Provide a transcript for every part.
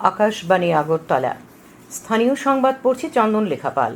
আকাশবাণী আগরতলা। স্থানীয় সংবাদ পড়ছি চন্দন লেখাপাল।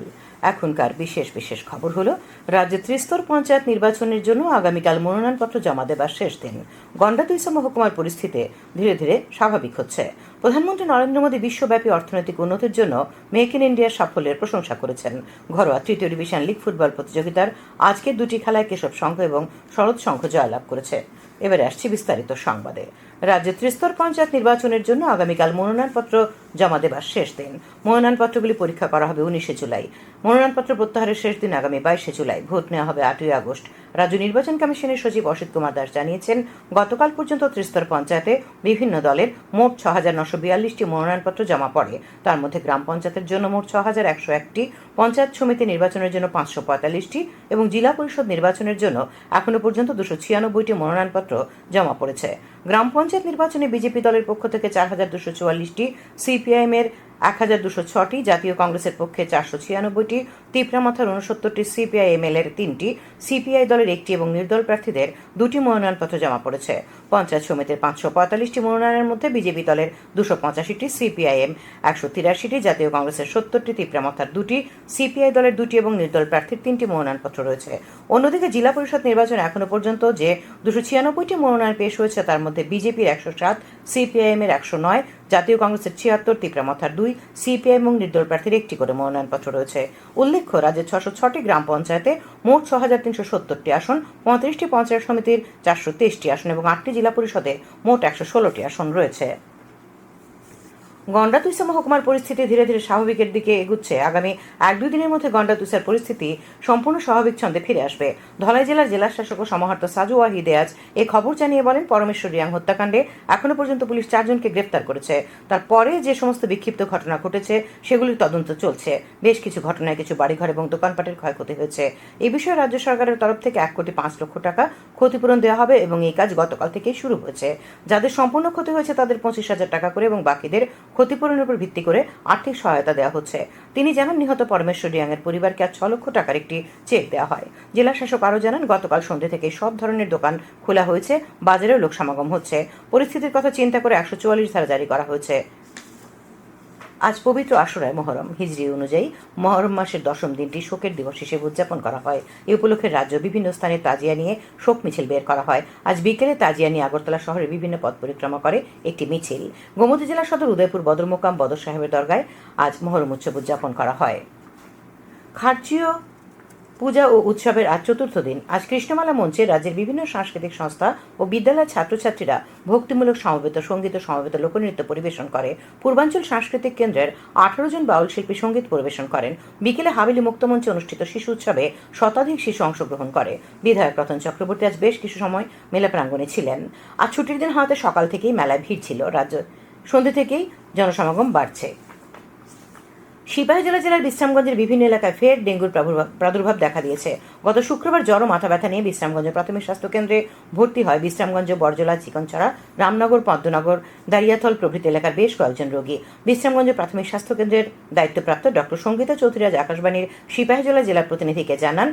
এখনকার বিশেষ বিশেষ খবর হলো, রাজ্যে ত্রিস্তর পঞ্চায়েত নির্বাচনের জন্য আগামীকাল মনোনয়নপত্র জমা দেবার শেষ দিন। গন্ডা দুই মহকুমার পরিস্থিতি ধীরে ধীরে স্বাভাবিক হচ্ছে। প্রধানমন্ত্রী নরেন্দ্র মোদী বিশ্বব্যাপী অর্থনৈতিক উন্নতির জন্য মেক ইন ইন্ডিয়ার সাফল্যের প্রশংসা করেছেন। ঘরোয়া তৃতীয় ডিভিশন লিগ ফুটবল প্রতিযোগিতার আজকের দুটি খেলায় কেশব সংঘ এবং শরৎ সংঘ জয়লাভ করেছে। এবারে আসছি বিস্তারিত সংবাদে। রাজ্যে ত্রিস্তর পঞ্চায়েত নির্বাচনের জন্য আগামীকাল মনোনয়নপত্র জমা দেবার শেষ দিন। মনোনয়নপত্রগুলি পরীক্ষা করা হবে 19 জুলাই। মনোনয়নপত্র প্রত্যাহারের শেষ দিন আগামী 22 জুলাই। ভোট নেওয়া হবে 8 আগস্ট। রাজ্য নির্বাচন কমিশনের সচিব অসিত কুমার দাস জানিয়েছেন, গতকাল পর্যন্ত ত্রিস্তর পঞ্চায়েতে বিভিন্ন দলের মোট 6,942টি মনোনয়নপত্র জমা পড়ে। তার মধ্যে গ্রাম পঞ্চায়েতের জন্য মোট 6,101টি, পঞ্চায়েত সমিতি নির্বাচনের জন্য 545টি এবং জেলা পরিষদ নির্বাচনের জন্য এখনো পর্যন্ত 296টি মনোনয়নপত্র জমা পড়েছে। গ্রাম পঞ্চায়েত নির্বাচনে বিজেপি দলের পক্ষ থেকে 4,244টি, সিপিআইএম এর 1,206টি, জাতীয় কংগ্রেসের পক্ষে 496টি, তিপ্রামাথার 69টি, সিপিআইএমএল এর 3টি, সিপিআই দলের 1টি এবং নির্দল প্রার্থীদের 2টি মনোনয়নপত্র জমা পড়েছে। পঞ্চায়েত সমিতির 545টি মনোনয়নের মধ্যে বিজেপি দলের 285টি, সিপিআইএম 183টি, জাতীয় কংগ্রেসের 70টি, তিপ্রামাথার 2টি, সিপিআই দলের 2টি এবং নির্দল প্রার্থীর 3টি মনোনয়নপত্র রয়েছে। অন্যদিকে জেলা পরিষদ নির্বাচনে এখনো পর্যন্ত যে 296টি মনোনয়ন পেশ হয়েছে তার মধ্যে বিজেপির 107, সিপিআইএম এর 109, জাতীয় কংগ্রেসের 76, তিপ্রামাথার 2, সিপিআই এবং নির্দল প্রার্থীর 1টি করে মনোনয়নপত্র রয়েছে। উল্লেখ্য, রাজ্যের 606টি গ্রাম পঞ্চায়েতে মোট 6,370টি আসন, 35টি পঞ্চায়েত সমিতির 423টি আসন এবং 8টি জেলা পরিষদে মোট 116টি আসন রয়েছে। গন্ডা দুই মহকুমার পরিস্থিতি ধীরে ধীরে স্বাভাবিকের দিকে এগুচ্ছে। আগামী 1-2 দিনের মধ্যে গন্ডা দুইসার পরিস্থিতি সম্পূর্ণ স্বাভাবিক ছন্দে ফিরে আসবে। ধলাই জেলার জেলাশাসক ও সমাহর্তা সাজু ওয়াহিদে আজ এ খবর জানিয়ে বলেন, পরমেশ্বর রিয়াং হত্যাকাণ্ডে এখনো পর্যন্ত পুলিশ 4 জনকে গ্রেফতার করেছে। তারপরে যে সমস্ত বিক্ষিপ্ত ঘটনা ঘটেছে সেগুলির তদন্ত চলছে। বেশ কিছু ঘটনায় কিছু বাড়িঘর এবং দোকানপাটের ক্ষয়ক্ষতি হয়েছে। এই বিষয়ে রাজ্য সরকারের তরফ থেকে 1,05,00,000 টাকা ক্ষতিপূরণ দেওয়া হবে এবং এই কাজ গতকাল থেকেই শুরু হয়েছে। যাদের সম্পূর্ণ ক্ষতি হয়েছে তাদের 25,000 টাকা করে এবং বাকিদের ক্ষতিপূরণের উপর ভিত্তি করে আর্থিক সহায়তা দেওয়া হচ্ছে। তিনি জানান, নিহত পরমেশ্বর রিয়াং এর পরিবারকে আজ 6 লক্ষ টাকার একটি চেক দেওয়া হয়। জেলা শাসক আরও জানান, গতকাল সন্ধ্যে থেকে সব ধরনের দোকান খোলা হয়েছে, বাজারেও লোক সমাগম হচ্ছে। পরিস্থিতির কথা চিন্তা করে 144 ধারা জারি করা হয়েছে। আজ পবিত্র আশুরায় মহরম। হিজরি অনুযায়ী মহরম মাসের 10ম দিনটি শোকের দিবস হিসেবে উদযাপন করা হয়। এই উপলক্ষে রাজ্য বিভিন্ন স্থানে তাজিয়া নিয়ে শোক মিছিল বের করা হয়। আজ বিকেলে তাজিয়া নিয়ে আগরতলা শহরের বিভিন্ন পথ পরিক্রমা করে একটি মিছিল। গোমতী জেলা সদর উদয়পুর বদর মোকাম বদর সাহেবের দরগায় আজ মহরম উৎসব উদযাপন করা হয়। খারচিও পূজা ও উৎসবের আজ 4র্থ দিন। আজ কৃষ্ণমালা মঞ্চে রাজ্যের বিভিন্ন সাংস্কৃতিক সংস্থা ও বিদ্যালয়ের ছাত্রছাত্রীরা ভক্তিমূলক সমবেত সঙ্গীত ও সমবেত লোকনৃত্য পরিবেশন করে। পূর্বাঞ্চল সাংস্কৃতিক কেন্দ্রের 18 জন বাউল শিল্পী সঙ্গীত পরিবেশন করেন। বিকেলে হাবেলি মুক্তমঞ্চে অনুষ্ঠিত শিশু উৎসবে শতাধিক শিশু অংশগ্রহণ করে। বিধায়ক রতন চক্রবর্তী আজ বেশ কিছু সময় মেলা প্রাঙ্গণে ছিলেন। আজ ছুটির দিন হওয়াতে সকাল থেকেই মেলায় ভিড় ছিল। রাজ্য সন্ধ্যে থেকেই জনসমাগম বাড়ছে। সিপাহীজলা জেলার বিশ্রামগঞ্জের বিভিন্ন এলাকায় ফের ডেঙ্গুর প্রাদুর্ভাব দেখা দিয়েছে। গত শুক্রবার জ্বর ও মাথা ব্যথা নিয়ে বিশ্রামগঞ্জ প্রাথমিক স্বাস্থ্য কেন্দ্রে ভর্তি হয় বিশ্রামগঞ্জ, বরজলা, চিকনছড়া, রামনগর, পদ্মনগর, দাঁড়িয়াথল প্রভৃতি এলাকার বেশ কয়েকজন রোগী। বিশ্রামগঞ্জ প্রাথমিক স্বাস্থ্য কেন্দ্রের দায়িত্বপ্রাপ্ত ডক্টর সঙ্গীতা চৌধুরী আজ আকাশবাণীর সিপাহীজলা জেলা প্রতিনিধিকে জানান,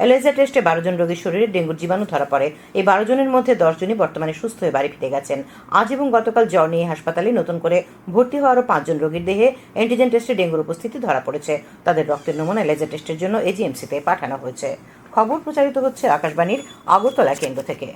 এলাইজা টেস্টে 12 জন রোগীর শরীরে ডেঙ্গুর জীবাণু ধরা পড়ে। এই 12 জনের মধ্যে 10 জনই বর্তমানে সুস্থ হয়ে বাড়ি ফিরে গেছেন। আজ এবং গতকাল জ্বর নিয়ে হাসপাতালে নতুন করে ভর্তি হওয়া আরও 5 জন রোগীর দেহে অ্যান্টিজেন টেস্টে ডেঙ্গুর উপস্থিতি ধরা পড়েছে। তাদের রক্তের নমুনা এলাইজা টেস্টের জন্য এজিএমসিতে পাঠানো হয়েছে। খবর প্রচারিত হচ্ছে আকাশবাণীর আগরতলা কেন্দ্র থেকে।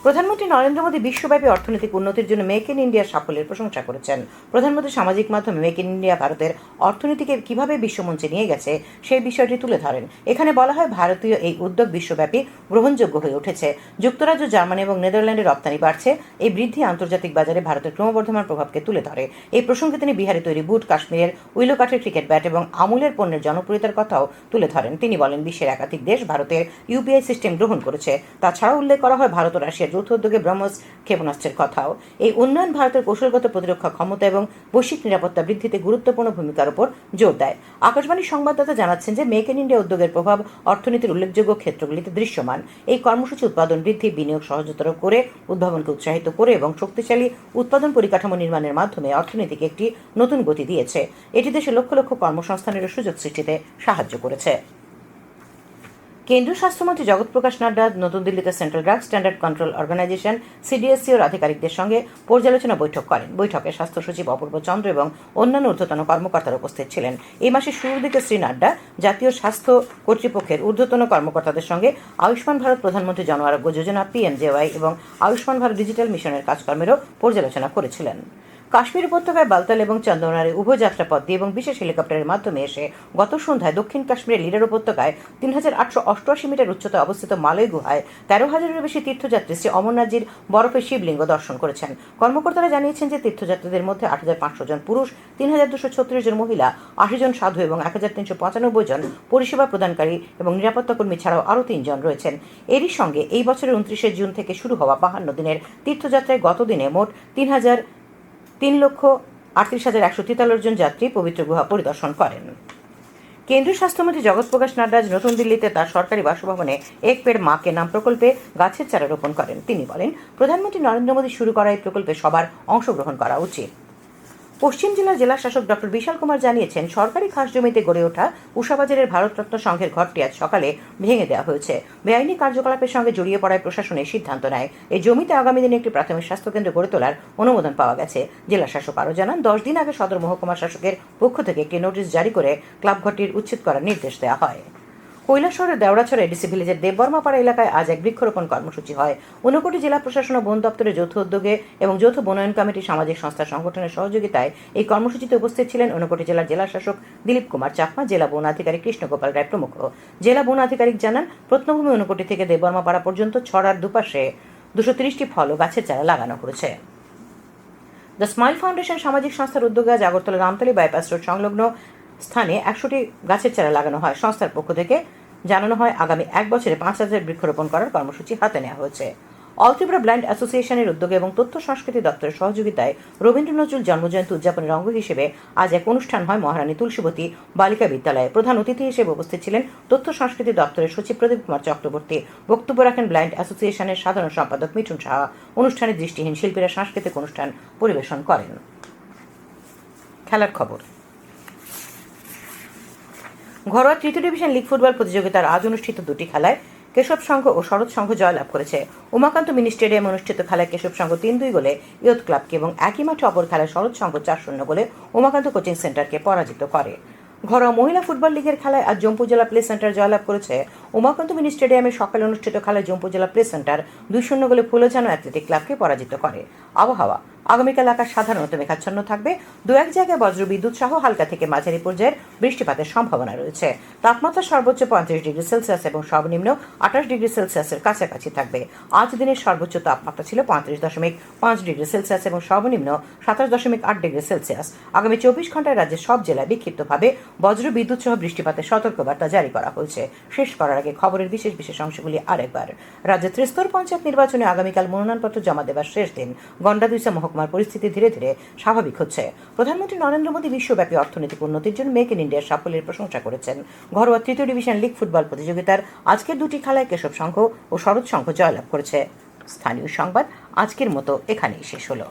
প্রধানমন্ত্রী নরেন্দ্র মোদী বিশ্বব্যাপী অর্থনৈতিক উন্নতির জন্য মেক ইন ইন্ডিয়ার সাফল্যের প্রশংসা করেছেন। প্রধানমন্ত্রী সামাজিক মাধ্যমে মেক ইন ইন্ডিয়া ভারতের অর্থনীতিকে কিভাবে বিশ্বমঞ্চে নিয়ে গেছে সেই বিষয়টি তুলে ধরেন। এখানে বলা হয়, ভারতীয় এই উদ্যোগ বিশ্বব্যাপী গ্রহণযোগ্য হয়ে উঠেছে। যুক্তরাজ্য, জার্মানি এবং নেদারল্যান্ডের রপ্তানি বাড়ছে। এই বৃদ্ধি আন্তর্জাতিক বাজারে ভারতের ক্রমবর্ধমান প্রভাবকে তুলে ধরে। এই প্রসঙ্গে তিনি বিহারে তৈরি বুট, কাশ্মীরের উইলো কাঠের ক্রিকেট ব্যাট এবং আমুলের পণ্যের জনপ্রিয়তার কথাও তুলে ধরেন। তিনি বলেন, বিশ্বের একাধিক দেশ ভারতের ইউপিআই সিস্টেম গ্রহণ করেছে। তাছাড়াও উল্লেখ করা হয় ভারত ও রাশিয়ার যৌথ উদ্যোগে ব্রহ্মস ক্ষেপণাস্ত্রের কথাও। এই উন্নয়ন ভারতের কৌশলগত প্রতিরক্ষা ক্ষমতা এবং বৈশ্বিক নিরাপত্তা বৃদ্ধিতে গুরুত্বপূর্ণ ভূমিকার উপর জোর দেয়। আকাশবাণীর সংবাদদাতা জানাচ্ছেন যে মেক ইন ইন্ডিয়া উদ্যোগের প্রভাব অর্থনীতির উল্লেখযোগ্য ক্ষেত্রগুলিতে দৃশ্যমান। এই কর্মসূচি উৎপাদন বৃদ্ধি, বিনিয়োগ সহজতর করে, উদ্ভাবনকে উৎসাহিত করে এবং শক্তিশালী উৎপাদন পরিকাঠামো নির্মাণের মাধ্যমে অর্থনীতিকে একটি নতুন গতি দিয়েছে। এটি দেশে লক্ষ লক্ষ কর্মসংস্থানের সুযোগ সৃষ্টিতে সাহায্য করেছে। কেন্দ্রীয় স্বাস্থ্যমন্ত্রী জগৎ প্রকাশ নাড্ডা নতুন দিল্লিতে central drug standard control organisation সিডিএসসিওর আধিকারিকদের সঙ্গে পর্যালোচনা বৈঠক করেন। বৈঠকে স্বাস্থ্য সচিব অপূর্ব চন্দ্র এবং অন্যান্য ঊর্ধ্বতন কর্মকর্তারা উপস্থিত ছিলেন। এই মাসের শুরুর দিকে শ্রী নাড্ডা জাতীয় স্বাস্থ্য কর্তৃপক্ষের ঊর্ধ্বতন কর্মকর্তাদের সঙ্গে আয়ুষ্মান ভারত প্রধানমন্ত্রী জন আরোগ্য যোজনা পিএমজেওয়াই এবং আয়ুষ্মান ভারত ডিজিটাল মিশনের কাজকর্মেরও পর্যালোচনা করেছিলেন। কাশ্মীর উপত্যকায় বালতাল এবং চন্দনারে উভয় যাত্রাপথ দিয়ে এবং বিশেষ হেলিকপ্টারের মাধ্যমে এসে গত সন্ধ্যায় দক্ষিণ কাশ্মীরের লিডার উপত্যকায় ৩,৮৮৮ মিটার উচ্চতায় অবস্থিত মালয় গুহায় ১৩,০০০-এর বেশি তীর্থযাত্রী শ্রী অমরনাথজির বরফের শিবলিঙ্গ দর্শন করেছেন। কর্মকর্তারা জানিয়েছেন যে তীর্থযাত্রীদের মধ্যে ৮,৫০০ জন পুরুষ, ৩,২৩৬ জন মহিলা, ৮০ জন সাধু এবং ১,৩৯৫ জন পরিষেবা প্রদানকারী এবং নিরাপত্তা কর্মী ছাড়াও আরও ৩ জন রয়েছেন। এরই সঙ্গে এই বছরের ২৯শে জুন থেকে শুরু হওয়া ৫২ দিনের তীর্থযাত্রায় গত দিনে মোট ৩,৩,৩৮,১৪৩ জন যাত্রী পবিত্র গুহা পরিদর্শন করেন। কেন্দ্রীয় স্বাস্থ্যমন্ত্রী জগৎ প্রকাশ নাড্ডা আজ নতুন দিল্লিতে তার সরকারি বাসভবনে এক পেড় মাকে নাম প্রকল্পে গাছের চারা রোপণ করেন। তিনি বলেন, প্রধানমন্ত্রী নরেন্দ্র মোদী শুরু করা এই প্রকল্পে সবার অংশগ্রহণ করা উচিত। পশ্চিম জেলার জেলা শাসক ডক্টর বিশাল কুমার জানিয়েছেন, সরকারি খাস জমিতে গড়ে ওঠা উষাবাজারের ভারতরত্ন সংঘের ঘরটি আজ সকালে ভেঙে দেওয়া হয়েছে। বেআইনি কার্যকলাপের সঙ্গে জড়িয়ে পড়ায় প্রশাসনের সিদ্ধান্ত নেয়। এই জমিতে আগামী দিনে একটি প্রাথমিক স্বাস্থ্যকেন্দ্র গড়ে তোলার অনুমোদন পাওয়া গেছে। জেলা শাসক আরও জানান, 10 দিন আগে সদর মহকুমা শাসকের পক্ষ থেকে একটি নোটিশ জারি করে ক্লাব ঘরটির উচ্ছেদ করার নির্দেশ দেওয়া হয়। কৈলাসহরের দেওড়াছড়া এডিসি ভিলেজের দেববর্মাপাড়া এলাকায় আজ এক বৃক্ষরোপণ কর্মসূচি হয়। ঊনকোটি জেলা প্রশাসন ও বন দপ্তরের যৌথ উদ্যোগে এবং যৌথ বনায়ন কমিটি, সামাজিক সংস্থা সংগঠনের সহযোগিতায় এই কর্মসূচিতে উপস্থিত ছিলেন ঊনকোটি জেলার জেলা শাসক দিলীপ কুমার চাকমা, জেলা বন আধিকারিক কৃষ্ণগোপাল রায় প্রমুখ। জেলা বন আধিকারিক জানান, প্রত্নভূমি ঊনকোটি থেকে দেববর্মাপাড়া পর্যন্ত ছড়ার দুপাশে 230টি ফল ও গাছের চারা লাগানো হয়েছে। দ্য স্মাইল ফাউন্ডেশন সামাজিক সংস্থার উদ্যোগে আজ আগরতলা রামতলী বাইপাস রোড সংলগ্ন স্থানে 100টি গাছের চারা লাগানো হয়। সংস্থার পক্ষ থেকে জানানো হয়, আগামী 1 বছরে 5,000 বৃক্ষরোপণ করার কর্মসূচি হাতে নেওয়া হয়েছে। অল ত্রিপুরা ব্লাইন্ড অ্যাসোসিয়েশনের উদ্যোগে এবং তথ্য সংস্কৃতি দপ্তরের সহযোগিতায় রবীন্দ্র নজরুল জন্মজয়ন্তী উদযাপনের অঙ্গ হিসেবে আজ এক অনুষ্ঠান হয় মহারানী তুলসীবতী বালিকা বিদ্যালয়ে। প্রধান অতিথি হিসেবে উপস্থিত ছিলেন তথ্য সংস্কৃতি দপ্তরের সচিব প্রদীপ কুমার চক্রবর্তী। বক্তব্য রাখেন ব্লাইন্ড অ্যাসোসিয়েশনের সাধারণ সম্পাদক মিঠুন সাহা। অনুষ্ঠানে দৃষ্টিহীন শিল্পীরা সাংস্কৃতিক অনুষ্ঠান পরিবেশন করেন। খেলার খবর। ঘরোয়া তৃতীয় ডিভিশন লিগ ফুটবল প্রতিযোগিতার আজ অনুষ্ঠিত 2টি খেলায় কেশব সংঘ ও শরৎ সংঘ জয়লাভ করেছে। উমাকান্ত মিনি স্টেডিয়ামে অনুষ্ঠিত খেলায় কেশব সংঘ 3-2 গোলে ইয়ুথ ক্লাবকে এবং একই মাঠে অপর খেলায় শরৎ সংঘ 4-0 গোলে উমাকান্ত কোচিং সেন্টারকে পরাজিত করে। ঘরোয়া মহিলা ফুটবল লিগের খেলায় আজ জম্পু জেলা প্লে সেন্টার জয়লাভ করেছে। উমাকান্ত মিনি স্টেডিয়ামে সকালে অনুষ্ঠিত খেলায় জম্পু জেলা প্লে সেন্টার 2-0 গোলে ফুলঝানো অ্যাথলেটিক ক্লাবকে পরাজিত করে। আবহাওয়া। আগামীকাল আকাশ সাধারণত মেঘাচ্ছন্ন থাকবে। 2-1 জায়গায় বজ্রবিদ্যুৎ সহ হালকা থেকে মাঝারি পর্যায়ের বৃষ্টিপাতের সম্ভাবনা রয়েছে। তাপমাত্রা সর্বোচ্চ 35 ডিগ্রি সেলসিয়াস এবং সর্বনিম্ন 28 ডিগ্রি সেলসিয়াসের কাছাকাছি থাকবে। আজ দিনের সর্বোচ্চ তাপমাত্রা ছিল 35.5 ডিগ্রি সেলসিয়াস এবং সর্বনিম্ন 27.8 ডিগ্রি সেলসিয়াস। আগামী 24 ঘন্টায় রাজ্যের সব জেলায় বিক্ষিপ্তভাবে বজ্রবিদ্যুৎ সহ বৃষ্টিপাতের সতর্কবার্তা জারি করা হয়েছে। শেষ করার আগে খবরের বিশেষ অংশগুলি আরেকবার। রাজ্যের ত্রিস্তর পঞ্চায়েত নির্বাচনে আগামীকাল মনোনয়নপত্র জমা দেওয়ার শেষ দিন। গন্ডাদুইসা মহকুমার পরিস্থিতি ধীরে ধীরে স্বাভাবিক হচ্ছে। প্রধানমন্ত্রী নরেন্দ্র মোদী বিশ্বব্যাপী অর্থনৈতিক উন্নতির জন্য মেক ইন ইন্ডিয়ার সাফল্যের প্রশংসা করেছেন। ঘরোয়া তৃতীয় ডিভিশন লিগ ফুটবল প্রতিযোগিতার আজকের 2টি খেলায় কেশব সংঘ ও শরৎ সংঘ জয়লাভ করেছে। স্থানীয় সংবাদ আজকের মতো এখানেই শেষ হলো।